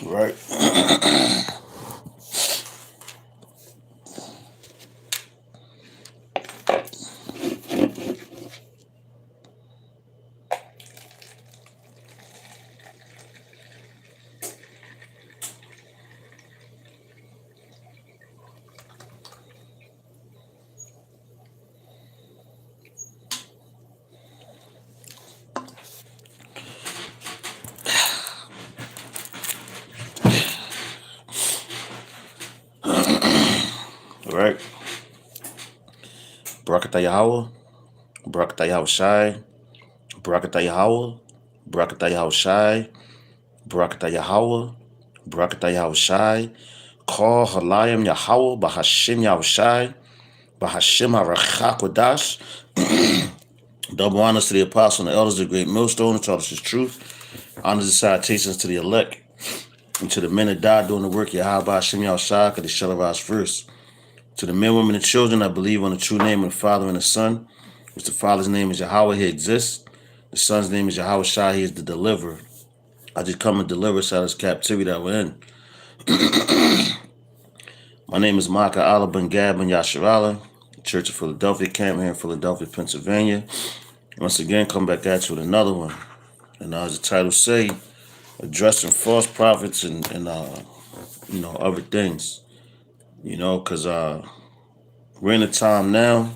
Right. Right. Barakatah Yahweh, Barakatah Yahweh Shai, Barakatah Yahweh, Barakatah Yahweh Shai, Barakatah Yahweh, Barakatah Yahweh Shai, Call Halayim Yahweh, Bahashim Yahweh Shai, Bahashim HaRachakodash. Double honors to the apostle and the elders of the great millstone, and taught us his truth. Honors and salutations to the elect, and to the men that died doing the work of Yahweh Bahashim Yahweh Shai, because they shall arise first. To the men, women, and children that believe on the true name of the Father and the Son, which the Father's name is Yahweh, he exists. The Son's name is Yahweh Shai, he is the deliverer. I just come and deliver us out of this captivity that we're in. My name is Micah Allah Ben Gab Ben Yasharala, Church of Philadelphia, camp here in Philadelphia, Pennsylvania. Once again, come back at you with another one. And as the title say, addressing false prophets and other things. Because we're in a time now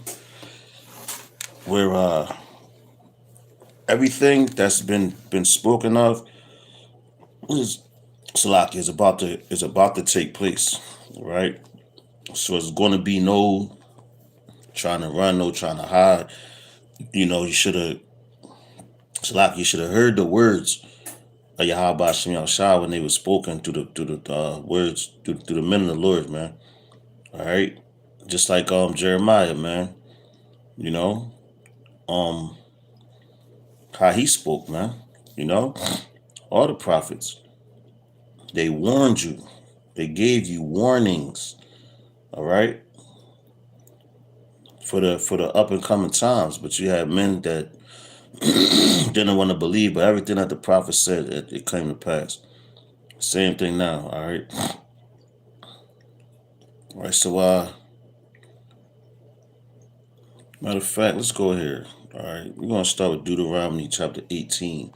where everything that's been spoken of is Salaki is about to take place, right? So it's going to be no trying to run, no trying to hide. You should have Salaki. You should have heard the words of Yahweh Shem Shah when they were spoken through the words through the men of the Lord, man. All right, just like Jeremiah, man. You know, um, how he spoke, man. You know, all the prophets, they warned you, they gave you warnings. All right, for the up and coming times, but you had men that didn't want to believe, but everything that the prophet said, it came to pass. Same thing now. All right. All right. So, matter of fact, let's go here. All right, we're gonna start with Deuteronomy chapter 18.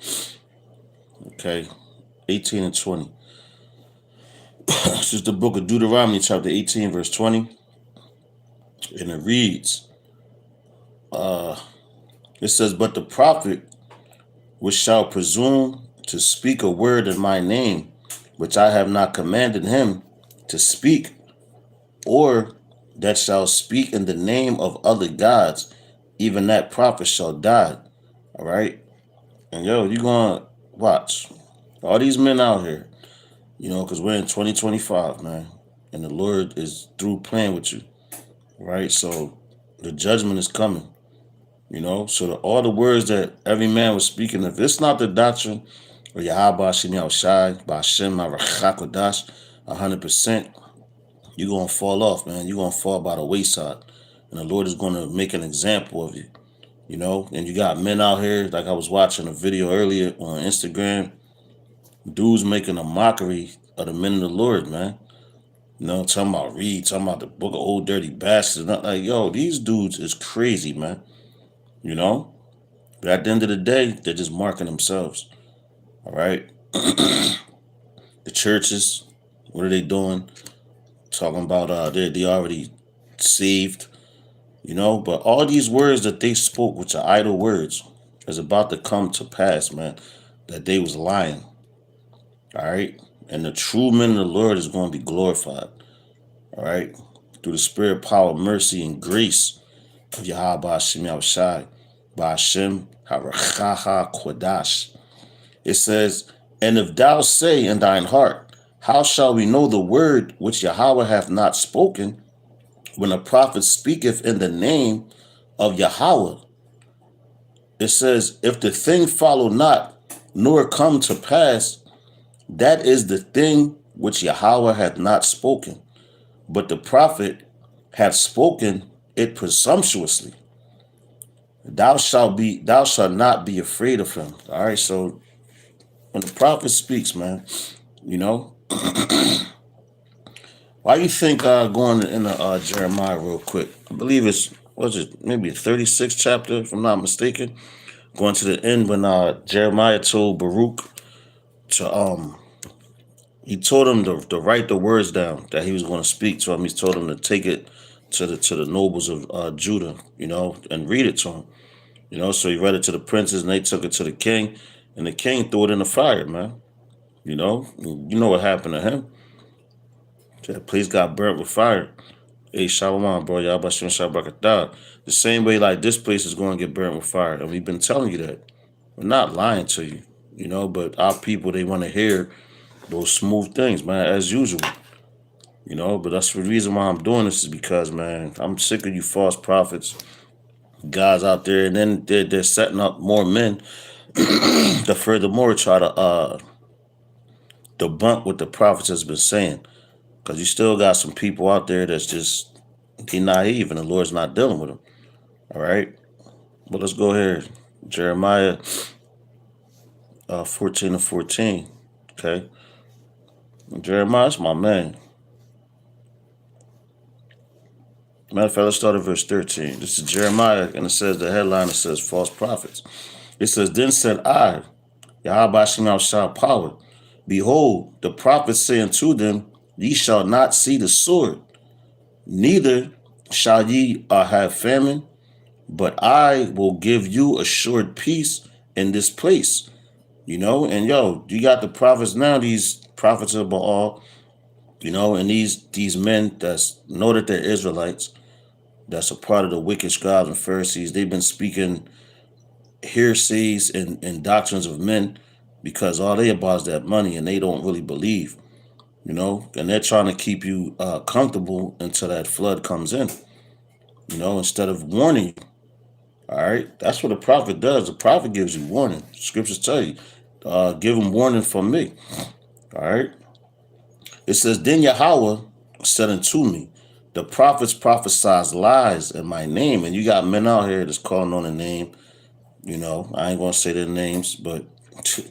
Okay, 18 and 20. This is the book of Deuteronomy chapter 18, verse 20, and it reads. It says, "But the prophet which shall presume to speak a word in my name, which I have not commanded him to speak, or that shall speak in the name of other gods, even that prophet shall die." All right. And you're gonna watch all these men out here, because we're in 2025, man, and the Lord is through playing with you, right? So the judgment is coming, So all the words that every man was speaking, if it's not the doctrine of Yahweh Shem Shai, Ba'Shem Rachakodash, 100%, you're gonna fall off, man. You're gonna fall by the wayside, and the Lord is gonna make an example of you. And you got men out here, like I was watching a video earlier on Instagram, dudes making a mockery of the men of the Lord, man. Talking about Reed, talking about the book of Old Dirty Bastards. Like, yo, these dudes is crazy, man. But at the end of the day, they're just marking themselves. All right. The churches, what are they doing? Talking about they already saved, but all these words that they spoke, which are idle words, is about to come to pass, man. That they was lying. All right. And the true men of the Lord is going to be glorified. All right. Through the spirit, power, mercy, and grace of Yahweh Shem Yahushai, Ba'Shem Harachaha Kodash. It says, "And if thou say in thine heart, how shall we know the word which Yahweh hath not spoken, when a prophet speaketh in the name of Yahweh?" It says, "If the thing follow not, nor come to pass, that is the thing which Yahweh hath not spoken. But the prophet hath spoken it presumptuously. Thou shalt not be afraid of him." All right, so when the prophet speaks, man, You know, why you think going in Jeremiah real quick? I believe it's was it maybe a 36th chapter, if I'm not mistaken. Going to the end when Jeremiah told Baruch to he told him to write the words down that he was going to speak to him. He told him to take it to the nobles of Judah, you know, and read it to him. You know, so he read it to the princes and they took it to the king, and the king threw it in the fire, man. You know what happened to him. That place got burnt with fire. Hey, Shalom, bro. Y'all Bashim Shabrakatah. The same way, like, this place is going to get burnt with fire. And we've been telling you that. We're not lying to you, you know, but our people, they want to hear those smooth things, man, as usual. You know, but that's the reason why I'm doing this is because, man, I'm sick of you false prophets, guys out there, and then they're setting up more men to furthermore try to debunk what the prophets has been saying. Because you still got some people out there that's just be naive and the Lord's not dealing with them. All right. But let's go here. Jeremiah 14 and 14. Okay. Jeremiah's my man. Matter of fact, let's start at verse 13. This is Jeremiah, and it says the headline, it says false prophets. It says, Then said I, Yahweh Shem Shah power, behold, the prophets say unto them, Ye shall not see the sword, neither shall ye have famine, but I will give you assured peace in this place. You know, and yo, you got the prophets now, these prophets of Baal, you know, and these men that know that they're Israelites, that's a part of the wicked scribes and Pharisees. They've been speaking heresies and doctrines of men because all they about is that money, and they don't really believe. You know, and they're trying to keep you comfortable until that flood comes in, you know, instead of warning you. All right. That's what a prophet does. The prophet gives you warning. Scriptures tell you, give them warning from me. All right. It says, Then Yahweh said unto me, the prophets prophesize lies in my name. And you got men out here that's calling on a name. You know, I ain't going to say their names, but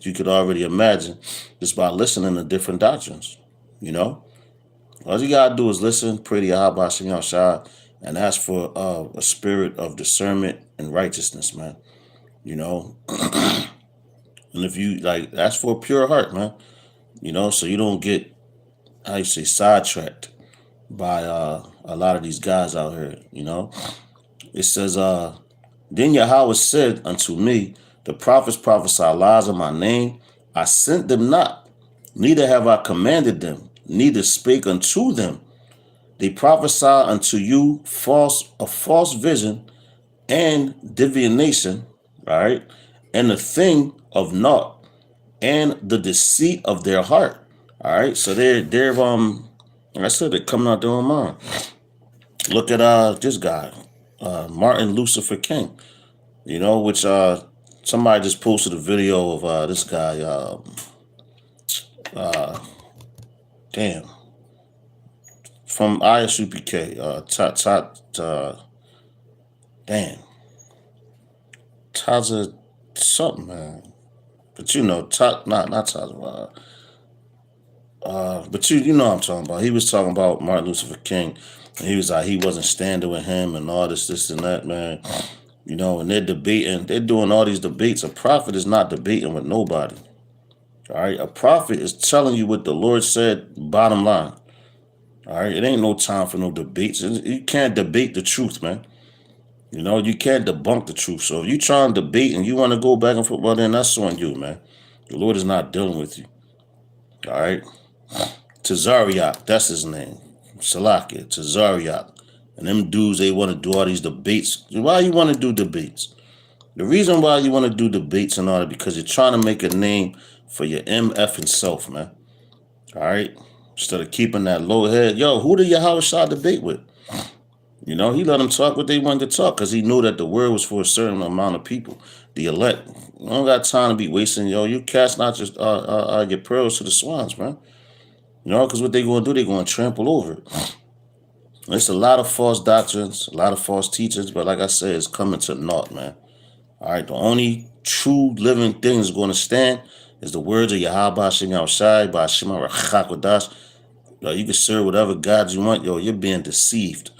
you could already imagine just by listening to different doctrines. You know, all you gotta do is listen, pray to Yahweh Shem Shah, and ask for a spirit of discernment and righteousness, man. You know, and if you like, ask for a pure heart, man. You know, so you don't get, how you say, sidetracked by a lot of these guys out here. You know, it says, Then Yahweh said unto me, the prophets prophesy lies in my name. I sent them not, neither have I commanded them, neither spake unto them. They prophesy unto you a false vision and divination, all right, and the thing of naught, and the deceit of their heart. All right. So they're like I said, they're coming out their own mind. Look at this guy, Martin Lucifer King, you know, which somebody just posted a video of this guy, damn, from ISUPK, damn, Taza something, man. But you know, not Taza, but you know what I'm talking about. He was talking about Martin Lucifer King, and he was like, he wasn't standing with him and all this and that, man. You know, and they're debating, they're doing all these debates. A prophet is not debating with nobody. All right, a prophet is telling you what the Lord said, bottom line. All right, it ain't no time for no debates. You can't debate the truth, man. You know, you can't debunk the truth. So if you try and debate and you want to go back and forth, well, then that's on you, man. The Lord is not dealing with you. All right, Tazariak, that's his name. Salakia, Tazariak. And them dudes, they want to do all these debates. Why you want to do debates? The reason why you want to do debates and all that, because you're trying to make a name for your MF and self, man. All right? Instead of keeping that low head. Yo, who did Yahweh Shah debate with? You know, he let them talk what they wanted to talk because he knew that the word was for a certain amount of people. The elect. You don't got time to be wasting, yo. You cast not just your pearls to the swans, man. You know, because what they going to do, they're going to trample over it. It's a lot of false doctrines, a lot of false teachings, but like I said, it's coming to naught, man. All right, the only true living thing is going to stand It's the words of Yahweh Shem Yahushai by Shema Rachakodash. You can serve whatever God you want. You're being deceived.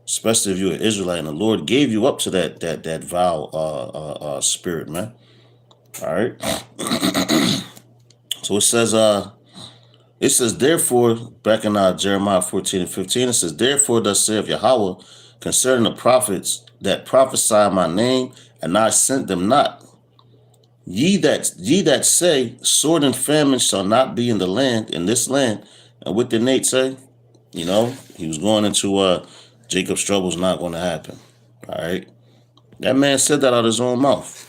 Especially if you're an Israelite and the Lord gave you up to that vile spirit, man. All right. So it says, therefore, back in Jeremiah 14 and 15, it says, therefore thus saith Yahweh concerning the prophets that prophesy my name, and I sent them not. Ye that say, sword and famine shall not be in the land, in this land. And what did Nate say? He was going into Jacob's trouble is not going to happen. All right. That man said that out of his own mouth.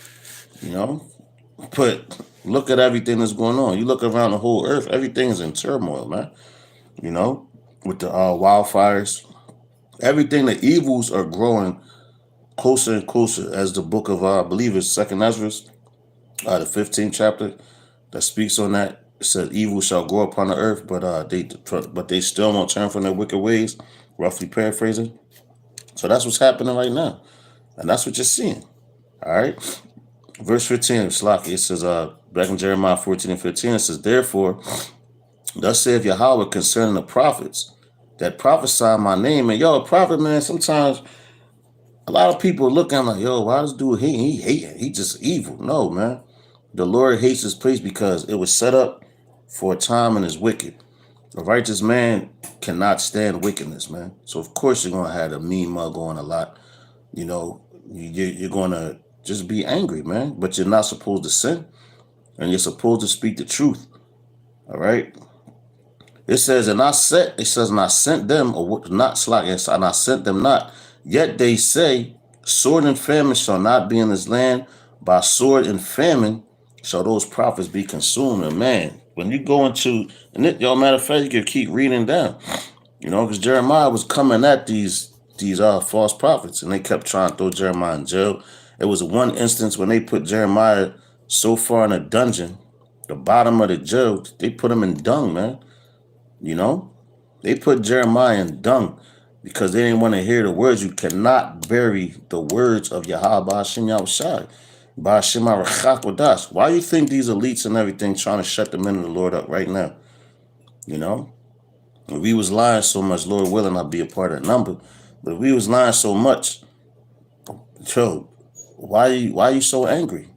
But look at everything that's going on. You look around the whole earth, everything is in turmoil, man. With the wildfires, everything, the evils are growing closer and closer, as the book of, I believe it's 2nd Ezra, the 15th chapter, that speaks on that. It says, evil shall grow upon the earth, but they still won't turn from their wicked ways, roughly paraphrasing. So that's what's happening right now. And that's what you're seeing. All right. Verse 15 of Slaki, it says, back in Jeremiah 14 and 15, it says, therefore, thus saith Yahweh concerning the prophets that prophesy my name. And a prophet, man, sometimes a lot of people look at him like, why this dude he just evil. No, man. The Lord hates this place because it was set up for a time and is wicked. A righteous man cannot stand wickedness, man. So of course you're gonna have a mean mug on a lot. You're gonna just be angry, man. But you're not supposed to sin, and you're supposed to speak the truth. All right. It says, and I sent them, or not slack, and I sent them not. Yet they say, sword and famine shall not be in this land. By sword and famine shall those prophets be consumed. And man, when you go into, and matter of fact, you can keep reading down, because Jeremiah was coming at these false prophets, and they kept trying to throw Jeremiah in jail. It was one instance when they put Jeremiah so far in a dungeon, the bottom of the jail, they put him in dung, man. They put Jeremiah in dung because they didn't want to hear the words. You cannot bury the words of Yahweh Shem Yahushai. Why do you think these elites and everything trying to shut the men of the Lord up right now? If we was lying so much, Lord willing, I'll be a part of that number. But if we was lying so much, why are you so angry?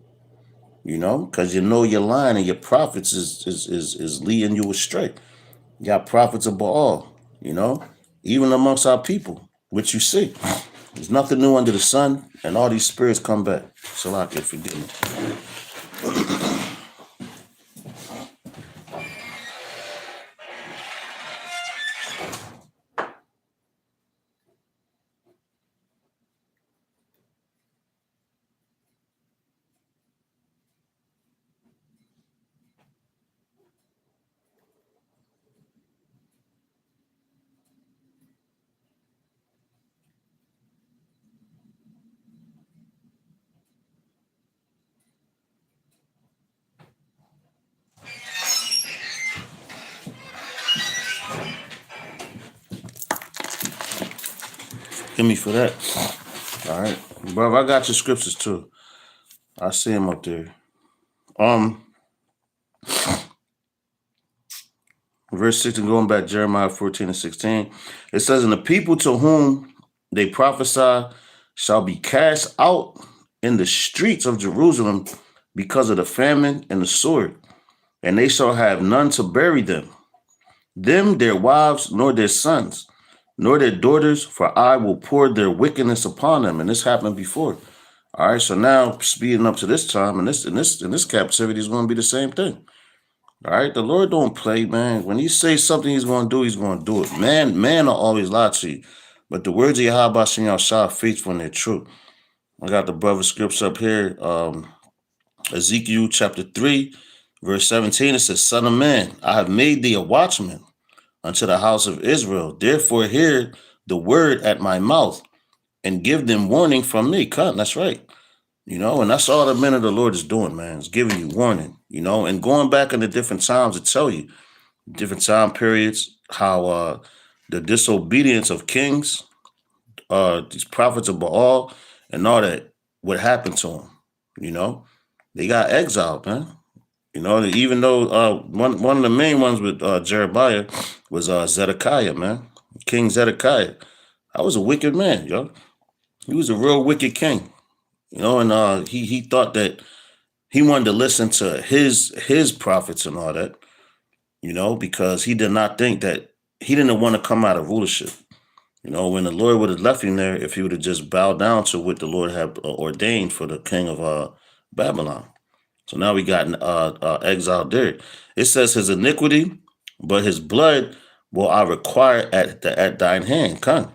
Because you're lying and your prophets is leading you astray. You got prophets of Baal, even amongst our people, which you see. There's nothing new under the sun, and all these spirits come back. Salaki, forgive me. Give me for that. All right. Bro, I got your scriptures too. I see them up there. Verse 16, going back, Jeremiah 14 and 16. It says, and the people to whom they prophesy shall be cast out in the streets of Jerusalem because of the famine and the sword, and they shall have none to bury them, their wives, nor their sons, nor their daughters, for I will pour their wickedness upon them. And this happened before. All right, so now speeding up to this time, and this captivity is going to be the same thing. All right, the Lord don't play, man. When he says something he's going to do, he's going to do it. Man will always lie to you. But the words of Yahweh Shem Yahushai are faithful and they're true. I got the brother scripts up here. Ezekiel chapter 3, verse 17, it says, Son of man, I have made thee a watchman unto the house of Israel. Therefore hear the word at my mouth and give them warning from me. Cut, that's right. And that's all the men of the Lord is doing, man. It's giving you warning, and going back into different times to tell you different time periods, how the disobedience of kings, these prophets of Baal and all that, what happened to them. They got exiled, man. You know, even though one of the main ones with Jeremiah was Zedekiah, man, King Zedekiah. I was a wicked man, yo. He was a real wicked king, you know, and he thought that he wanted to listen to his prophets and all that, you know, because he did not think that he didn't want to come out of rulership. You know, when the Lord would have left him there, if he would have just bowed down to what the Lord had ordained for the king of Babylon. So now we got exiled there. It says his iniquity, but his blood will I require at thine hand. Come.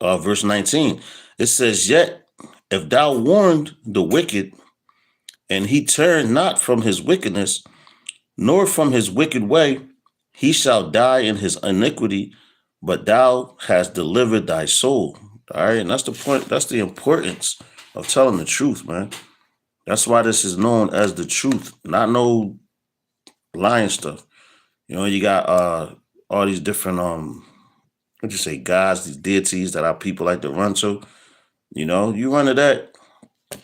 Verse 19. It says, yet if thou warned the wicked, and he turn not from his wickedness, nor from his wicked way, he shall die in his iniquity, but thou hast delivered thy soul. All right, and that's the point. That's the importance of telling the truth, man. That's why this is known as the truth, not no lying stuff. You know, you got all these different what you say, gods, these deities that our people like to run to. You know, you run to that,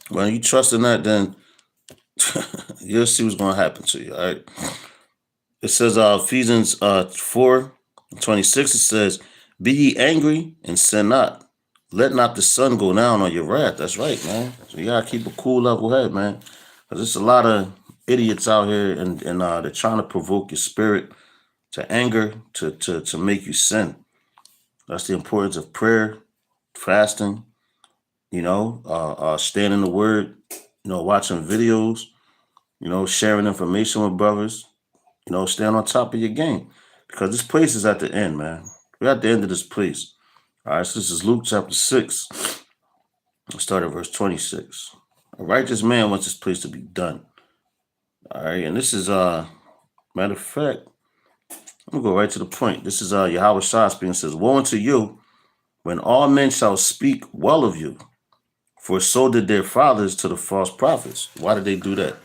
when you trust in that, then you'll see what's gonna happen to you. All right. It says Ephesians 4:26, it says, be ye angry and sin not. Let not the sun go down on your wrath. That's right, man. So you gotta keep a cool, level head, man. Because there's a lot of idiots out here, and they're trying to provoke your spirit to anger, to make you sin. That's the importance of prayer, fasting, you know, staying in the word, you know, watching videos, you know, sharing information with brothers, you know, staying on top of your game. Because this place is at the end, man. We're at the end of this place. All right, so this is Luke chapter 6. Let's start at verse 26. A righteous man wants this place to be done. All right, and this is matter of fact, I'm gonna go right to the point. This is Yahweh Shah speaking. Says, woe unto you when all men shall speak well of you, for so did their fathers to the false prophets. Why did they do that?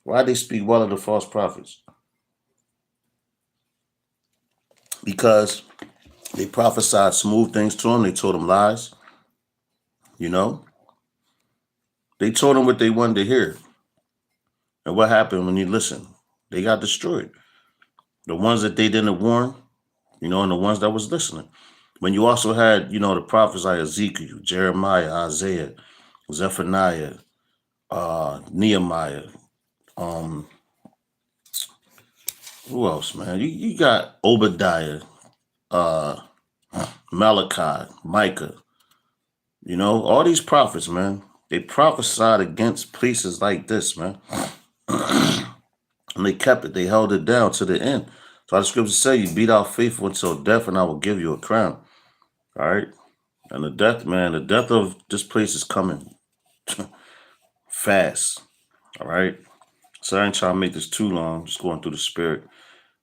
Why did they speak well of the false prophets? Because they prophesied smooth things to them. They told them lies. You know, they told them what they wanted to hear. And what happened when you listen? They got destroyed. The ones that they didn't warn, you know, and the ones that was listening. When you also had, you know, the prophets like Ezekiel, Jeremiah, Isaiah, Zephaniah, Nehemiah, who else, man? You got Obadiah, Malachi, Micah, you know, all these prophets, man. They prophesied against places like this, man. And they kept it. They held it down to the end. So the scriptures say, you beat out faithful until death, and I will give you a crown. All right. And the death, man, the death of this place is coming fast. All right. So I ain't trying to make this too long. Just going through the spirit.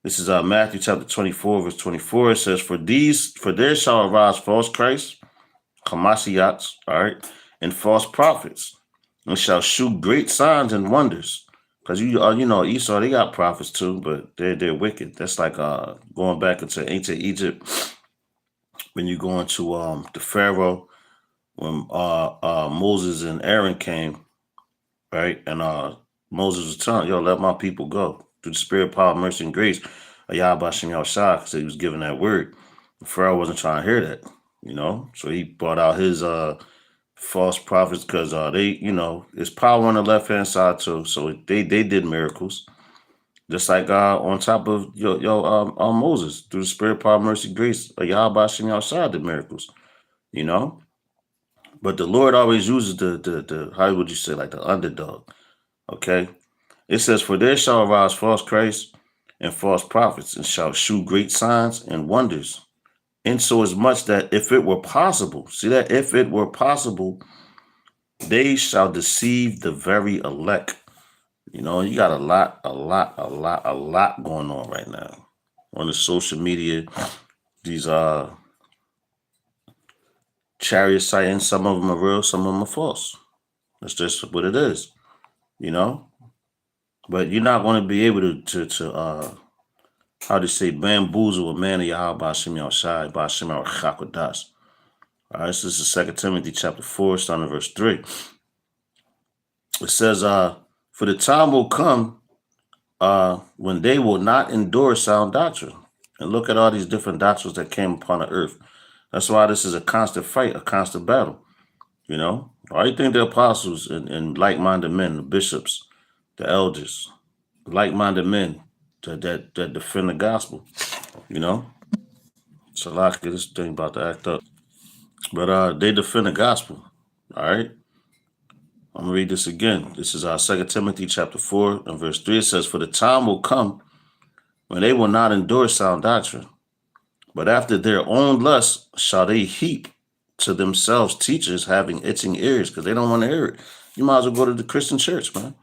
This is Matthew chapter 24, verse 24. It says, for there shall arise false Christs, Hamashiachs, all right, and false prophets, and shall shew great signs and wonders. Because you know, Esau, they got prophets too, but they're wicked. That's like going back into ancient Egypt, when you go into the Pharaoh, when Moses and Aaron came, right? And Moses was telling, yo, let my people go. Through the spirit, power, mercy, and grace, Yahweh Shem Yahushua, because he was giving that word. The Pharaoh wasn't trying to hear that, you know? So he brought out his false prophets, because they, you know, there's power on the left-hand side too. So they did miracles. Just like on top of Moses, through the spirit, power, mercy, grace, Yahweh Shem Yahushua did miracles, you know? But the Lord always uses the how would you say, like the underdog. Okay. It says, for there shall arise false Christs and false prophets, and shall shew great signs and wonders. And so as much that if it were possible, see that if it were possible, they shall deceive the very elect. You know, you got a lot going on right now on the social media. These chariot sightings, some of them are real, some of them are false. That's just what it is, you know. But you're not going to be able to how to say, bamboozle a man of Yahweh Shem Yahushai, by Shem Chakodas. All right, so this is 2 Timothy chapter 4, starting at verse 3. It says, For the time will come when they will not endure sound doctrine. And look at all these different doctrines that came upon the earth. That's why this is a constant fight, a constant battle. You know, why do you think the apostles and like-minded men, the bishops, the elders, like-minded men that defend the gospel? You know, so like this thing about to act up, but they defend the gospel. All right, I'm gonna read this again. This is our 2 Timothy chapter 4 and verse 3. It says, "For the time will come when they will not endure sound doctrine, but after their own lust shall they heap to themselves teachers having itching ears," because they don't want to hear it. You might as well go to the Christian church, man.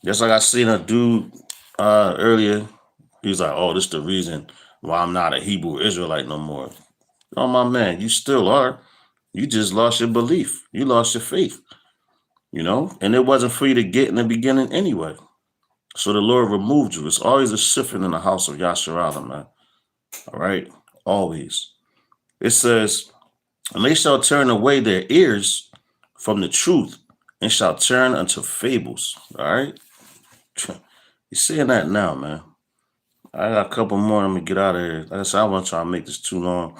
Just like I seen a dude earlier. He's like, "Oh, this is the reason why I'm not a Hebrew Israelite no more." Oh, my man, you still are. You just lost your belief. You lost your faith, you know? And it wasn't for you to get in the beginning anyway. So the Lord removed you. It's always a shifting in the house of Yasharala, man. All right? Always. It says, "And they shall turn away their ears from the truth and shall turn unto fables." All right? You're seeing that now, man. I got a couple more. I'm going to get out of here. Like I said, I want to try to make this too long.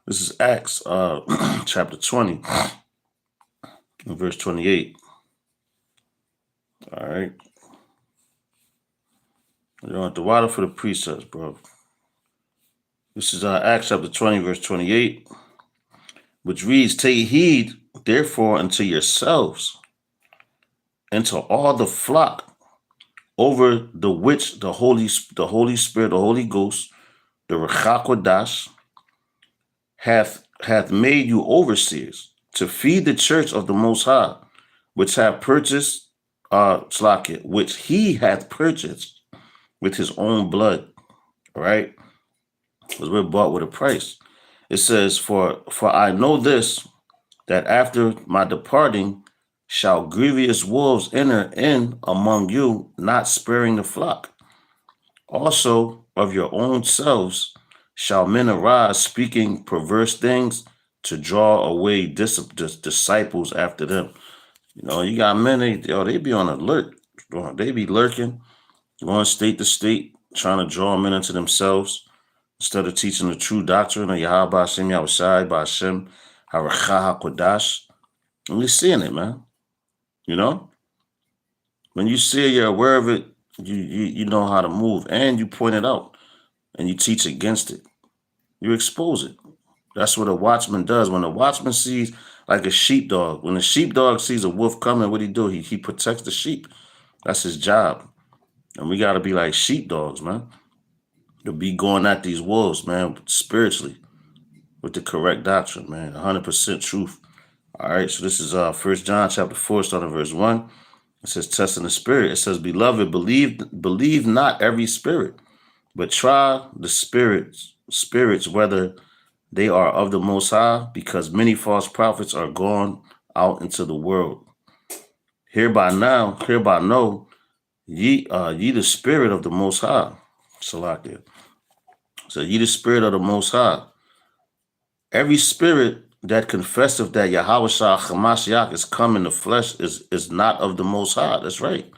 This is Acts chapter 20 and verse 28. All right. You don't have to water for the precepts, bro. This is Acts chapter 20, verse 28, which reads, "Take heed, therefore, unto yourselves and to all the flock over the which the Holy Spirit, the Holy Ghost, the Ruach HaKodesh, hath made you overseers, to feed the church of the Most High, which have purchased, which he hath purchased with his own blood." All right? Because we're bought with a price. It says, For I know this, that after my departing shall grievous wolves enter in among you, not sparing the flock. Also of your own selves shall men arise, speaking perverse things, to draw away disciples after them. You know, you got men, they be on alert. They be lurking, going state to state, trying to draw men into themselves, instead of teaching the true doctrine of Yahweh Hashem Yahushai B'Hashem Haruach HaKodesh. And we're seeing it, man. You know? When you see it, you're aware of it, you know how to move, and you point it out, and you teach against it. You expose it. That's what a watchman does. When a watchman sees, like a sheepdog, when a sheepdog sees a wolf coming, what do? He protects the sheep. That's his job. And we got to be like sheepdogs, man. To be going at these wolves, man, spiritually, with the correct doctrine, man, 100% truth. All right, so this is 1 John chapter 4, starting verse 1. It says, "Testing the spirit." It says, "Beloved, believe not every spirit, but try the spirits whether they are of the Most High, because many false prophets are gone out into the world. Hereby know ye the spirit of the Most High." Salakia. So ye the spirit of the Most High. Every spirit that confesseth that Yahweh Shah Hamashiach is come in the flesh is not of the Most High. That's right.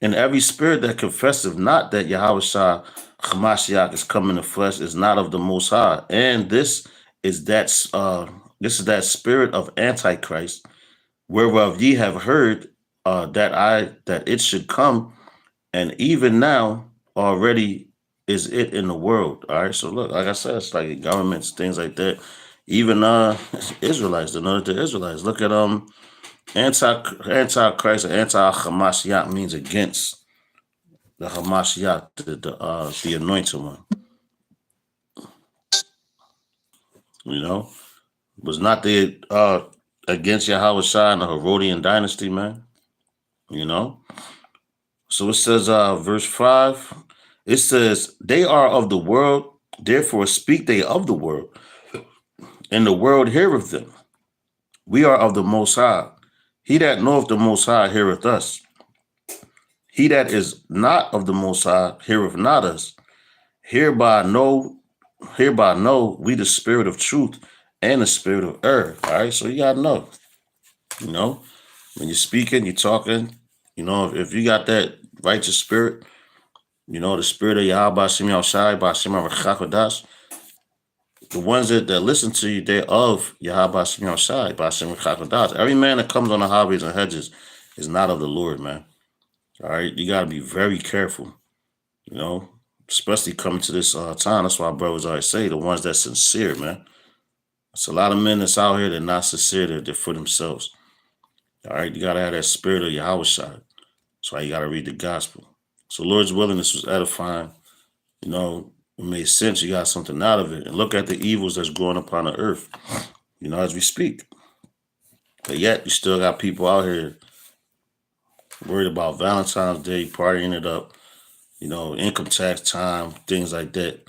And every spirit that confesseth not that Yahweh Shah Hamashiach is come in the flesh is not of the Most High. And this is that spirit of Antichrist, whereof ye have heard that it should come, and even now already is it in the world. All right. So look, like I said, it's like governments, things like that. Even Israelites, the Northern Israelites. Look at Antichrist or anti-Hamashiach means against the Hamashiach, the anointed one. You know, was not the against Yahweh Shai and the Herodian dynasty, man. You know. So it says, verse 5. It says, "They are of the world, therefore speak they of the world, and the world heareth them. We are of the Most High. He that knoweth the Most High heareth us. He that is not of the Most High heareth not us. Hereby know we the spirit of truth and the spirit of error." All right, so you gotta know. You know, when you're speaking, you're talking, You know, if you got that righteous spirit, you know, the spirit of Yahweh Shem Yahushai, B'Shem HaRachakodash, the ones that listen to you, they're of Yahweh Shem Yahushai, B'Shem HaRachakodash. Every man that comes on the highways and hedges is not of the Lord, man. All right, you got to be very careful, you know, especially coming to this time. That's why brothers always say the ones that's sincere, man. It's a lot of men that's out here that not sincere, they're for themselves. All right, you got to have that spirit of Yahweh Shai. That's why you got to read the gospel. So Lord's willing, this was edifying. You know, it made sense. You got something out of it. And look at the evils that's growing upon the earth, you know, as we speak. But yet, you still got people out here worried about Valentine's Day, partying it up, you know, income tax time, things like that.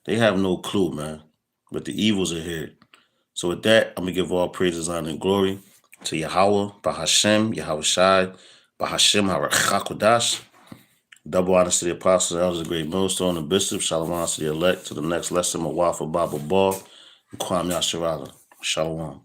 They have no clue, man. But the evils are here. So with that, I'm going to give all praises, honor, and glory to Yahweh, Bahashem, Yahweh Shai, Bahashem, HaRachakodash. Double honors to the apostles, elders, the great millstone, and bishops. Shalom to the elect. To the next lesson, Mawafa Baba Ball, and Kwame Yasharala. Shalom.